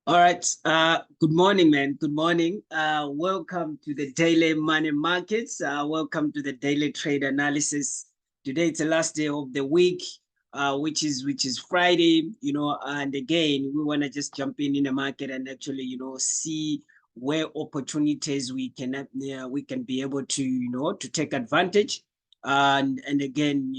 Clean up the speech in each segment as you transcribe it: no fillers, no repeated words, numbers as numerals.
All right. Good morning, man. Good morning. Welcome to the daily money markets. Welcome to the daily trade analysis. Today it's the last day of the week, which is Friday. And again, we want to just jump in the market and actually, see where opportunities we can be able to to take advantage. And again,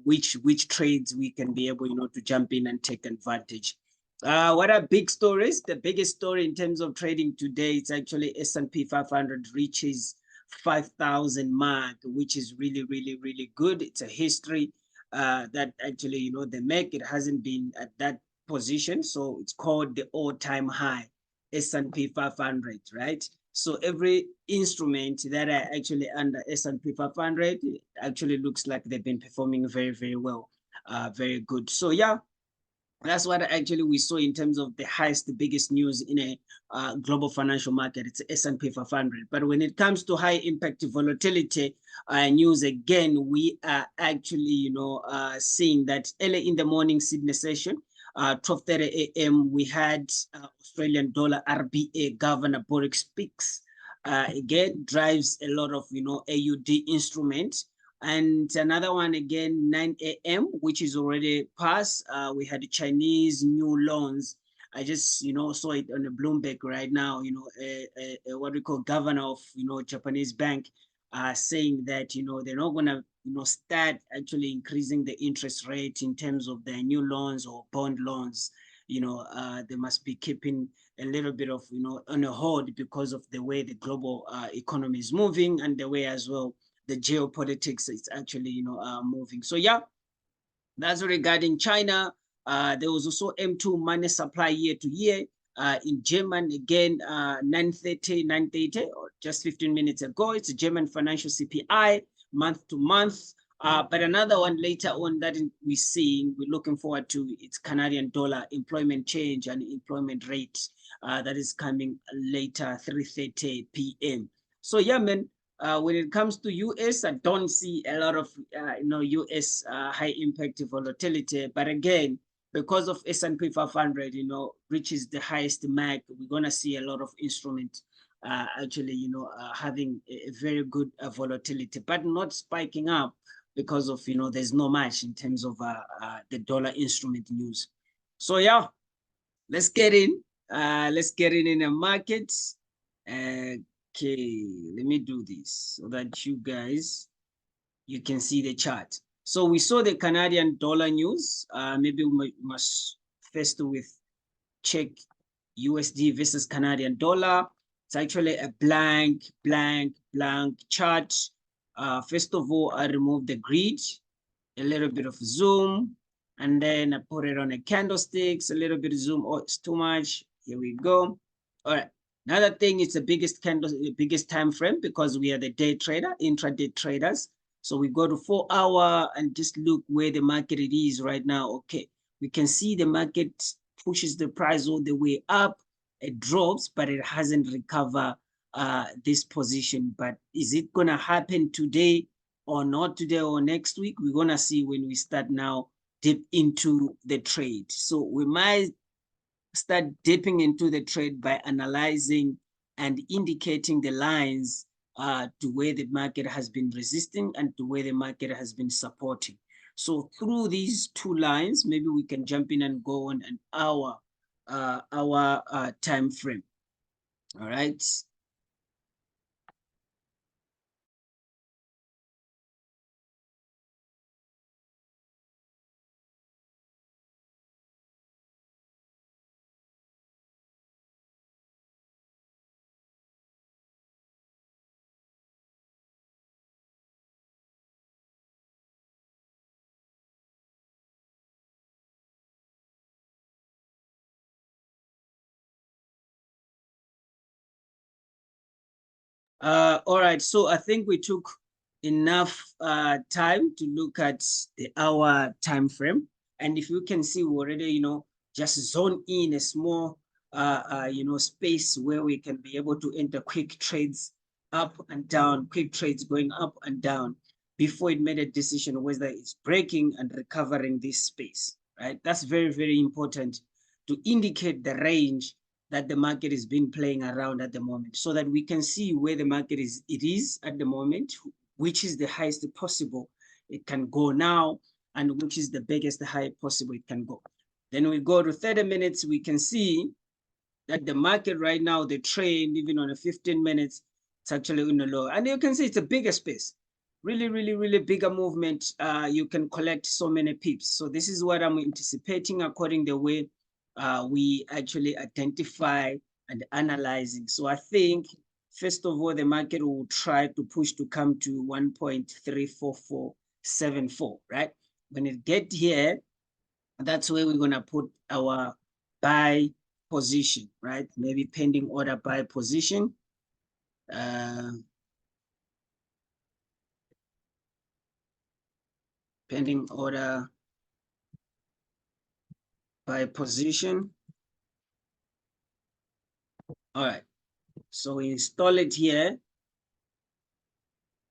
which trades we can be able, to jump in and take advantage. What are big stories? The biggest story in terms of trading today, it's actually S&P 500 reaches 5,000 mark, which is really, really, really good. It's a history that actually, the market hasn't been at that position. So it's called the all-time high, S&P 500, right? So every instrument that are actually under S&P 500 actually looks like they've been performing very, very well, very good. So yeah, that's what actually we saw in terms of the biggest news in a global financial market. It's S&P 500. But when it comes to high impact volatility news, again, we are actually, seeing that early in the morning Sydney session, 12:30 a.m., we had Australian dollar RBA Governor Boric speaks. Again, drives a lot of, AUD instruments. And another one again, 9 a.m., which is already past. We had Chinese new loans. I just, saw it on the Bloomberg right now, what we call governor of, Japanese bank saying that, they're not going to, start actually increasing the interest rate in terms of their new loans or bond loans. They must be keeping a little bit of, on a hold because of the way the global economy is moving and the way as well the geopolitics is actually, moving. So yeah, that's regarding China. There was also M2 money supply year to year. In German, again, 9:30, or just 15 minutes ago, it's a German financial CPI, month to month. But another one later on that we're looking forward to, it's Canadian dollar employment change and employment rate that is coming later, 3:30 p.m. So yeah, man, when it comes to US, I don't see a lot of US high impact volatility. But again, because of S&P 500, reaches the highest mark, we're gonna see a lot of instruments actually, having a very good volatility, but not spiking up because of there's no much in terms of the dollar instrument news. So yeah, let's get in. Let's get in the market. Okay, let me do this so that you can see the chart. So we saw the Canadian dollar news. Maybe we must first check USD versus Canadian dollar. It's actually a blank chart. First of all, I remove the grid, a little bit of zoom, and then I put it on a candlesticks, a little bit of zoom. Oh, it's too much. Here we go. All right. Another thing is the biggest time frame, because we are the day trader, intraday traders. So we go to 4 hour and just look where the market it is right now. Okay, we can see the market pushes the price all the way up. It drops, but it hasn't recovered this position. But is it gonna happen today or not today or next week? We're gonna see when we start now dip into the trade. So we might start dipping into the trade by analyzing and indicating the lines to where the market has been resisting and to where the market has been supporting. So through these two lines, maybe we can jump in and go on an hour time frame. All right. All right, so I think we took enough time to look at the hour time frame. And if you can see, we already, just zone in a small, space where we can be able to enter quick trades up and down, quick trades going up and down. before it made a decision whether it's breaking and recovering this space, right? That's very, very important to indicate the range that the market has been playing around at the moment, so that we can see where the market is at the moment, which is the highest possible it can go now, and which is the biggest high possible it can go. Then we go to 30 minutes, we can see that the market right now, the trend, even on a 15 minutes, it's actually in the low. And you can see it's a bigger space. Really, really, really bigger movement. You can collect so many pips. So this is what I'm anticipating according to the way we actually identify and analyzing. So I think, first of all, the market will try to push to come to 1.34474, right? When it get here, that's where we're going to put our buy position, right? Maybe pending order buy position. Pending order buy position. All right, so we install it here,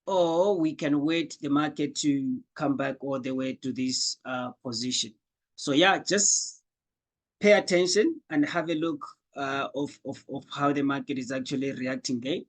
or we can wait the market to come back all the way to this position. So yeah, just pay attention and have a look of how the market is actually reacting there.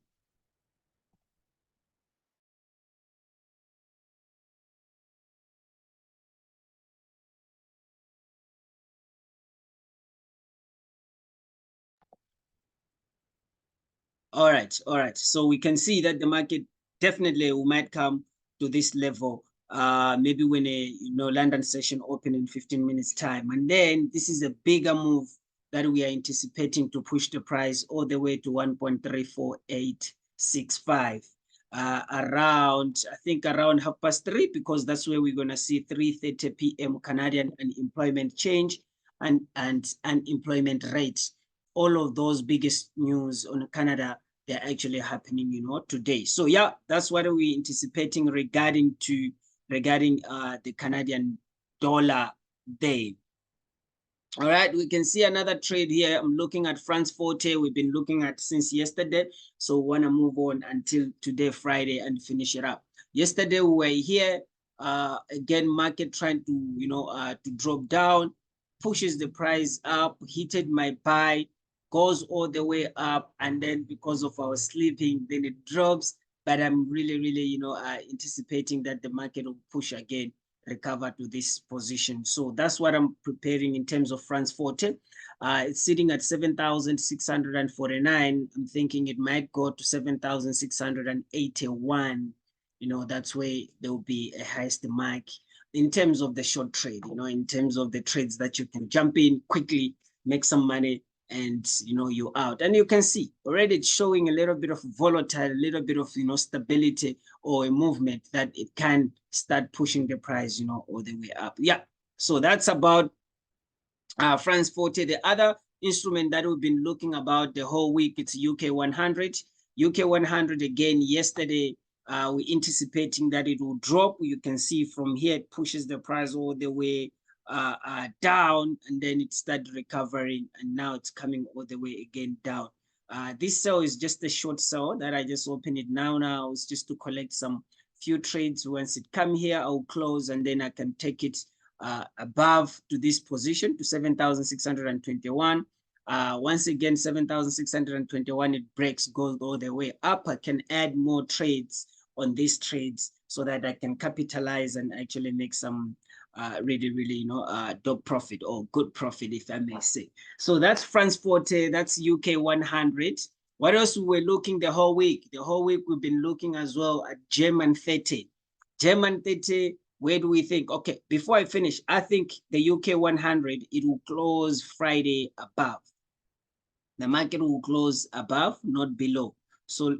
All right, all right. So we can see that the market definitely might come to this level, maybe when a London session open in 15 minutes time, and then this is a bigger move that we are anticipating to push the price all the way to 1.34865. Around, I think around 3:30, because that's where we're gonna see 3:30 p.m. Canadian unemployment change and unemployment rate. All of those biggest news on Canada, they're actually happening, today. So yeah, that's what we're anticipating regarding the Canadian dollar day. All right, we can see another trade here. I'm looking at FRA40. We've been looking at since yesterday. So we want to move on until today, Friday, and finish it up. Yesterday, we were here. Again, market trying to, to drop down, pushes the price up, hit my buy, goes all the way up. And then because of our sleeping, then it drops. But I'm really, really, anticipating that the market will push again, recover to this position. So that's what I'm preparing in terms of FRA40. It's sitting at 7,649. I'm thinking it might go to 7,681. That's where there will be a highest mark in terms of the short trade, in terms of the trades that you can jump in quickly, make some money, and you're out. And you can see already it's showing a little bit of volatile, a little bit of stability or a movement that it can start pushing the price all the way up. Yeah, so that's about FRA40. The other instrument that we've been looking about the whole week, it's UK100. UK100 again yesterday, we're anticipating that it will drop. You can see from here it pushes the price all the way down, and then it started recovering, and now it's coming all the way again down. This sell is just a short sell that I just opened it now. It's just to collect some few trades. Once it come here, I'll close, and then I can take it above to this position to 7,621. Once again, 7,621, it breaks, goes all the way up. I can add more trades on these trades so that I can capitalize and actually make some really, really, top profit or good profit, if I may say. So that's FRA40, that's UK100. What else we were looking the whole week? The whole week we've been looking as well at GER30. GER30, where do we think? Okay, before I finish, I think the UK100, it will close Friday above. The market will close above, not below. So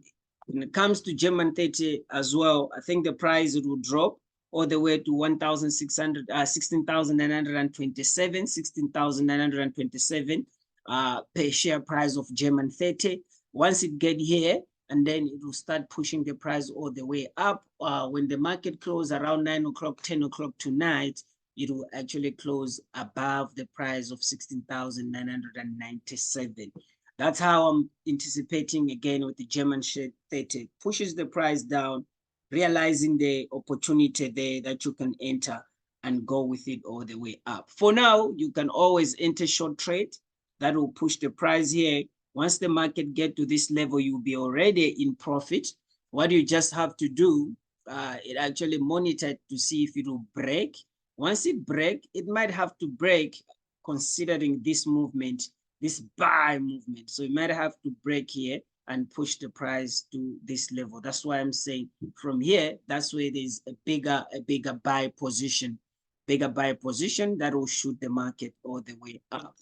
when it comes to GER30 as well, I think the price, it will drop all the way to 1,600, 16,927, 16,927 per share price of GER30. Once it get here, and then it will start pushing the price all the way up. When the market close around 9 o'clock, 10 o'clock tonight, it will actually close above the price of 16,997. That's how I'm anticipating again with the GER30. Pushes the price down, realizing the opportunity there that you can enter and go with it all the way up. For now, you can always enter short trade that will push the price here. Once the market get to this level, you'll be already in profit. What you just have to do, it actually monitor to see if it will break. Once it break, it might have to break considering this movement, this buy movement. So it might have to break here and push the price to this level. That's why I'm saying from here, that's where there's a bigger buy position, that will shoot the market all the way up.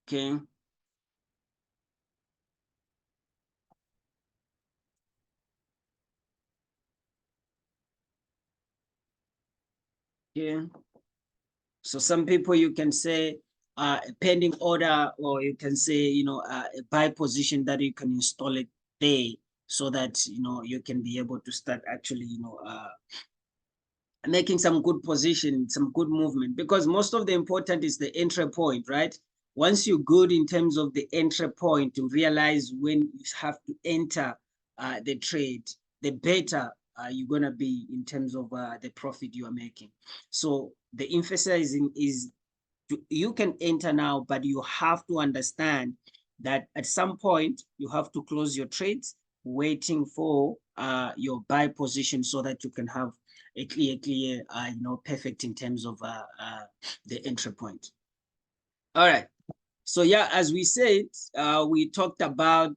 Okay. Yeah. So some people you can say a pending order, or you can say, a buy position that you can install it there so that, you can be able to start actually, making some good position, some good movement, because most of the important is the entry point, right? Once you're good in terms of the entry point to realize when you have to enter the trade, the better you're going to be in terms of the profit you are making. So the emphasizing is you can enter now, but you have to understand that at some point you have to close your trades, waiting for your buy position so that you can have a clear, perfect in terms of the entry point. All right. So yeah, as we said, we talked about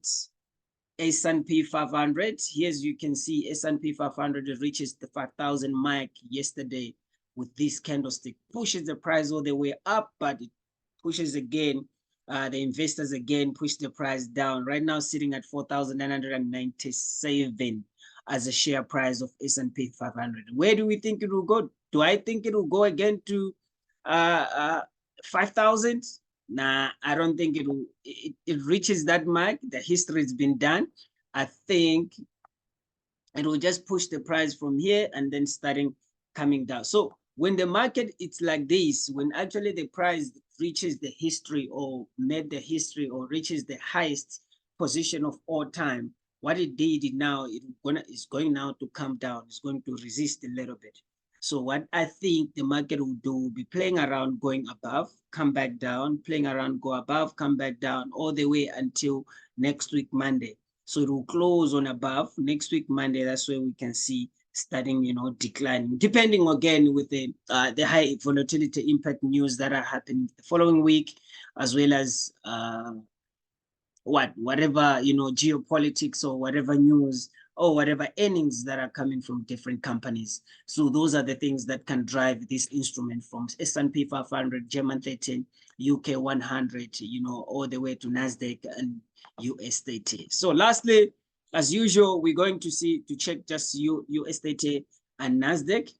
S&P 500. Here, as you can see, S&P 500 reaches the 5,000 mark yesterday with this candlestick, pushes the price all the way up, but it pushes again. The investors again push the price down. Right now, sitting at 4,997 as a share price of S&P 500. Where do we think it will go? Do I think it will go again to 5,000? Nah, I don't think it reaches that mark. The history has been done. I think it will just push the price from here and then starting coming down. So when the market it's like this, when actually the price reaches the history or made the history or reaches the highest position of all time, what it did now, it's going now to come down. It's going to resist a little bit. So what I think the market will do will be playing around, going above, come back down, playing around, go above, come back down, all the way until next week, Monday. So it will close on above. Next week, Monday, that's where we can see starting, declining, depending again with the high volatility impact news that are happening the following week, as well as whatever, geopolitics or whatever news or whatever earnings that are coming from different companies. So those are the things that can drive this instrument from S&P 500, German 13, UK100, all the way to NASDAQ and US30. So lastly, as usual, we're going to check just US30 and NASDAQ.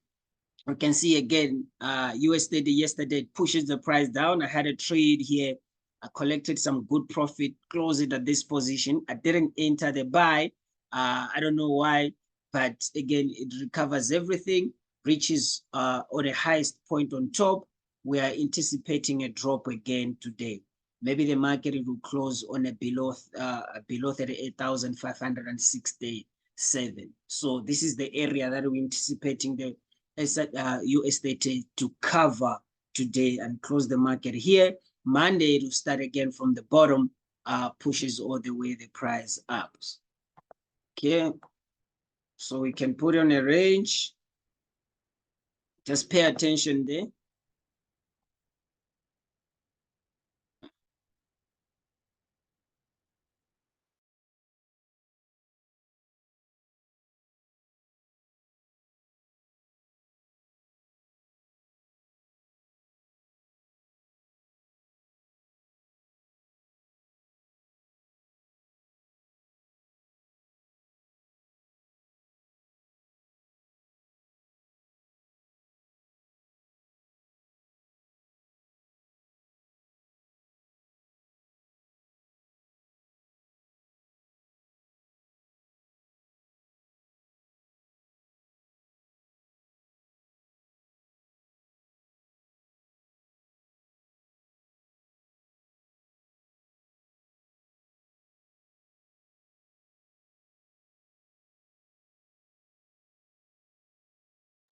We can see again, US30 yesterday pushes the price down. I had a trade here. I collected some good profit, closed it at this position. I didn't enter the buy. I don't know why, but again, it recovers everything, reaches on the highest point on top. We are anticipating a drop again today. Maybe the market will close on a below 38,567. So this is the area that we're anticipating the US30 to cover today and close the market here. Monday it will start again from the bottom, pushes all the way the price up. Okay, so we can put on a range. Just pay attention there.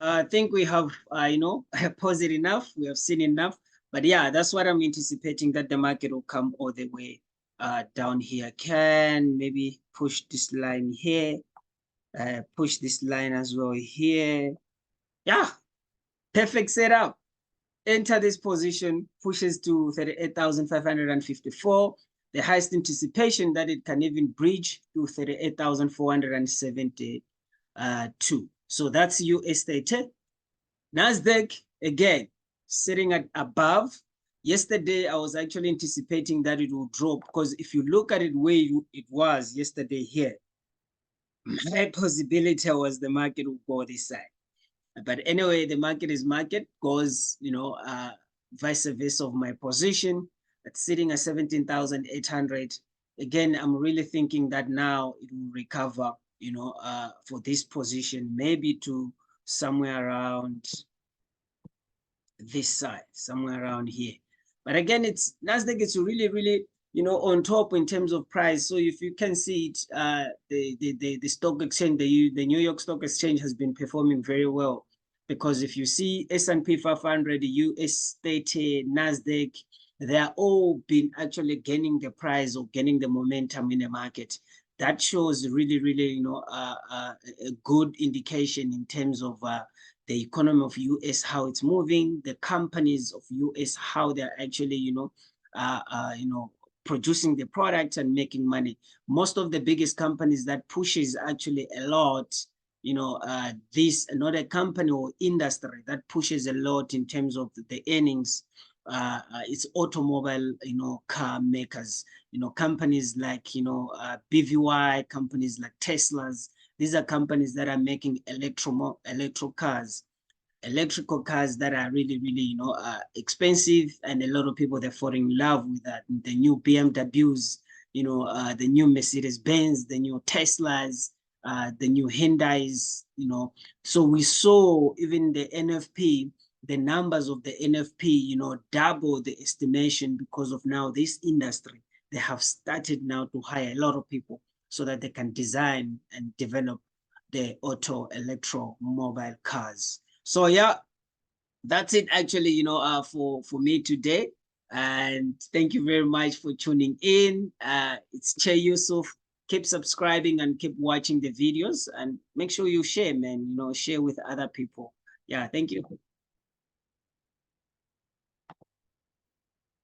I think we have, paused enough. We have seen enough. But yeah, that's what I'm anticipating, that the market will come all the way down here. Can maybe push this line here, push this line as well here. Yeah, perfect setup. Enter this position, pushes to 38,554. The highest anticipation that it can even bridge to 38,472. So that's US30. NASDAQ, again, sitting at above. Yesterday, I was actually anticipating that it will drop, because if you look at it where it was yesterday here, my possibility was the market will go this side. But anyway, the market is market, goes, vice versa of my position. It's sitting at 17,800. Again, I'm really thinking that now it will recover, for this position, maybe to somewhere around this side, somewhere around here. But again, it's Nasdaq is really, really, on top in terms of price. So if you can see it, the stock exchange, the New York Stock Exchange has been performing very well, because if you see S&P 500, US30, Nasdaq, they are all been actually gaining the price or gaining the momentum in the market. That shows really, really, a good indication in terms of the economy of US, how it's moving, the companies of US, how they're actually, producing the products and making money. Most of the biggest companies that pushes actually a lot, this another company or industry that pushes a lot in terms of the earnings, it's automobile, car makers, companies like, BVY, companies like Tesla's. These are companies that are making electrical cars that are really, really, expensive, and a lot of people, they're falling in love with that. The new BMWs, the new Mercedes Benz, the new Teslas, the new Hyundais, So we saw even the NFP, the numbers of the NFP, double the estimation, because of now this industry. They have started now to hire a lot of people so that they can design and develop the electro-mobile cars. So yeah, that's it actually, for me today. And thank you very much for tuning in. It's Che Yusuf. Keep subscribing and keep watching the videos, and make sure you share, man, share with other people. Yeah, thank you.